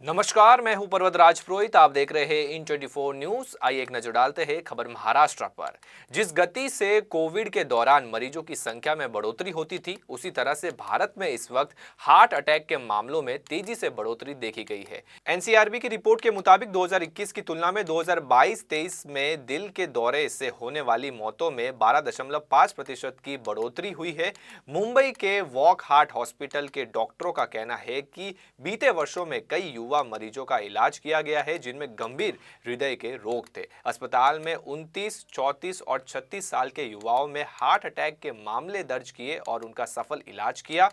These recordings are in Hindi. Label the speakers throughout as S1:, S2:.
S1: नमस्कार, मैं हूं पर्वत राजपुरोहित। आप देख रहे हैं इन 24 न्यूज। आइए एक नजर डालते हैं खबर महाराष्ट्र पर। जिस गति से कोविड के दौरान मरीजों की संख्या में बढ़ोतरी होती थी, उसी तरह से भारत में इस वक्त हार्ट अटैक के मामलों में तेजी से बढ़ोतरी देखी गई है। एनसीआरबी की रिपोर्ट के मुताबिक 2021 की तुलना में 2022-23 में दिल के दौरे से होने वाली मौतों में 12.5% की बढ़ोतरी हुई है। मुंबई के वॉक हार्ट हॉस्पिटल के डॉक्टरों का कहना है कि बीते वर्षों में कई युवा मरीजों का इलाज किया गया है जिनमें गंभीर हृदय के रोग थे। अस्पताल में 29, 34 और 36 साल के युवाओं में हार्ट अटैक के मामले दर्ज किए और उनका सफल इलाज किया।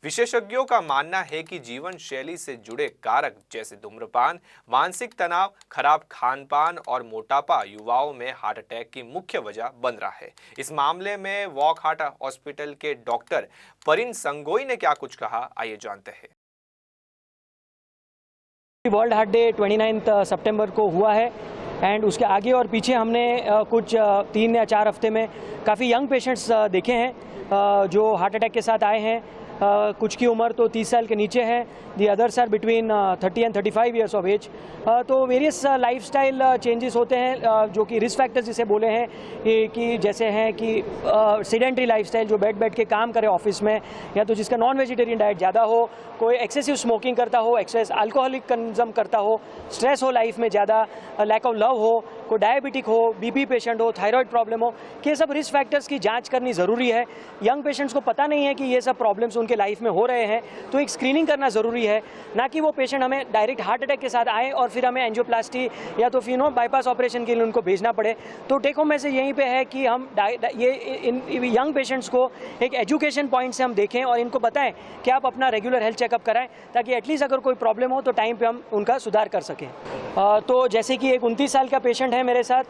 S1: विशेषज्ञों का मानना है कि जीवन शैली से जुड़े कारक जैसे धूम्रपान, मानसिक तनाव, खराब खानपान और मोटापा युवाओं में हार्ट अटैक की मुख्य वजह बन रहा है। इस मामले में वॉक हार्ट हॉस्पिटल के डॉक्टर परिन संगोई ने क्या कुछ कहा, आइए जानते हैं।
S2: वर्ल्ड हार्ट डे 29 सितंबर को हुआ है एंड उसके आगे और पीछे हमने कुछ 3 या 4 हफ्ते में काफ़ी यंग पेशेंट्स देखे हैं जो हार्ट अटैक के साथ आए हैं। कुछ की उम्र तो 30 साल के नीचे है, the others are between 30 and 35 years of age. तो वेरियस लाइफस्टाइल चेंजेस होते हैं जो कि रिस्क फैक्टर्स जिसे बोले हैं कि जैसे हैं कि सेडेंटरी लाइफस्टाइल, जो बैठ के काम करे ऑफिस में, या तो जिसका नॉन वेजिटेरियन डाइट ज़्यादा हो, कोई एक्सेसिव स्मोकिंग करता हो, एक्सेस अल्कोहलिक कंज्यूम करता हो, स्ट्रेस हो लाइफ में ज़्यादा, लैक ऑफ लव हो, कोई डायबिटिक हो, बीपी पेशेंट हो, थायराइड प्रॉब्लम हो, कि ये सब रिस्क फैक्टर्स की जांच करनी ज़रूरी है। यंग पेशेंट्स को पता नहीं है कि ये सब प्रॉब्लम्स उनके लाइफ में हो रहे हैं, तो एक स्क्रीनिंग करना ज़रूरी है, ना कि वो पेशेंट हमें डायरेक्ट हार्ट अटैक के साथ आए और फिर हमें एंजियोप्लास्टी या तो फिर बाईपास ऑपरेशन के लिए उनको भेजना पड़े। तो टेक होम मैसेज यहीं पे है कि हम ये इन यंग पेशेंट्स को एक एजुकेशन पॉइंट से हम देखें और इनको बताएं कि आप अपना रेगुलर हेल्थ चेकअप कराएं, ताकि एटलीस्ट अगर कोई प्रॉब्लम हो तो टाइम पे हम उनका सुधार कर सकें। तो जैसे कि एक 29 साल का पेशेंट है मेरे साथ,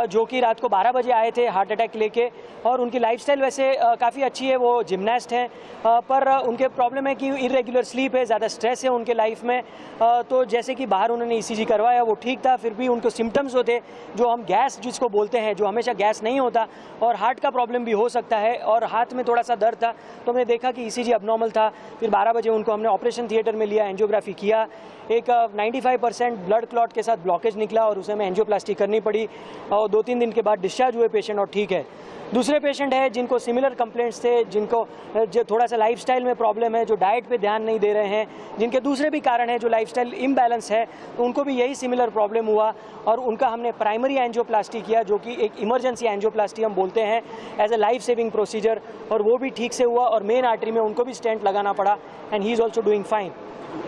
S2: जो कि रात को 12 बजे आए थे हार्ट अटैक लेके, और उनकी लाइफस्टाइल वैसे काफ़ी अच्छी है, वो जिमनास्ट हैं, पर उनके प्रॉब्लम है कि इरेगुलर स्लीप है, ज़्यादा स्ट्रेस है उनके लाइफ में। तो जैसे कि बाहर उन्होंने ईसीजी करवाया, वो ठीक था, फिर भी उनको सिम्टम्स होते जो हम गैस जिसको बोलते हैं, जो हमेशा गैस नहीं होता, और हार्ट का प्रॉब्लम भी हो सकता है, और हाथ में थोड़ा सा दर्द था। तो हमने देखा कि ईसीजी अबनॉर्मल था। फिर 12 बजे उनको हमने ऑपरेशन थिएटर में लिया, एंजियोग्राफी किया। एक 95% ब्लड क्लॉट के साथ ब्लॉकेज निकला और उसे हमें एंजियोप्लास्टी करनी पड़ी, और 2-3 दिन के बाद डिस्चार्ज हुए पेशेंट और ठीक है। दूसरे पेशेंट है जिनको सिमिलर कंप्लेंट्स थे, जिनको जो थोड़ा सा लाइफस्टाइल में प्रॉब्लम है, जो डाइट पे ध्यान नहीं दे रहे हैं, जिनके दूसरे भी कारण है, जो लाइफस्टाइल इम्बैलेंस है, तो उनको भी यही सिमिलर प्रॉब्लम हुआ और उनका हमने प्राइमरी एंजियोप्लास्टी किया, जो कि एक इमरजेंसी एंजियोप्लास्टी हम बोलते हैं, as a life saving procedure, और वो भी ठीक से हुआ और मेन आर्टरी में उनको भी स्टेंट लगाना पड़ा and he is also doing fine.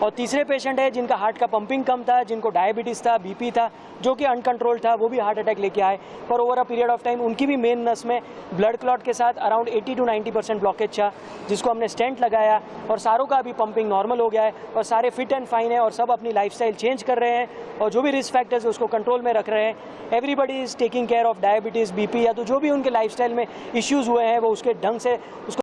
S2: और तीसरे पेशेंट है जिनका हार्ट का पंपिंग कम था, जिनको डायबिटीज़ था, बीपी था, जो कि अनकंट्रोल्ड था, वो भी हार्ट अटैक लेके आए, पर over a period of time उनकी भी मेन नस में ब्लड क्लॉट के साथ अराउंड 80 to 90% ब्लॉकेज था, जिसको हमने स्टेंट लगाया, और सारों का अभी पंपिंग नॉर्मल हो गया है और सारे फिट एंड फाइन है और सब अपनी लाइफस्टाइल चेंज कर रहे हैं और जो भी रिस्क फैक्टर्स है उसको कंट्रोल में रख रहे हैं। Everybody is taking care of diabetes, BP, या तो जो भी उनके लाइफस्टाइल में इश्यूज़ हुए हैं वो उसके ढंग से उसको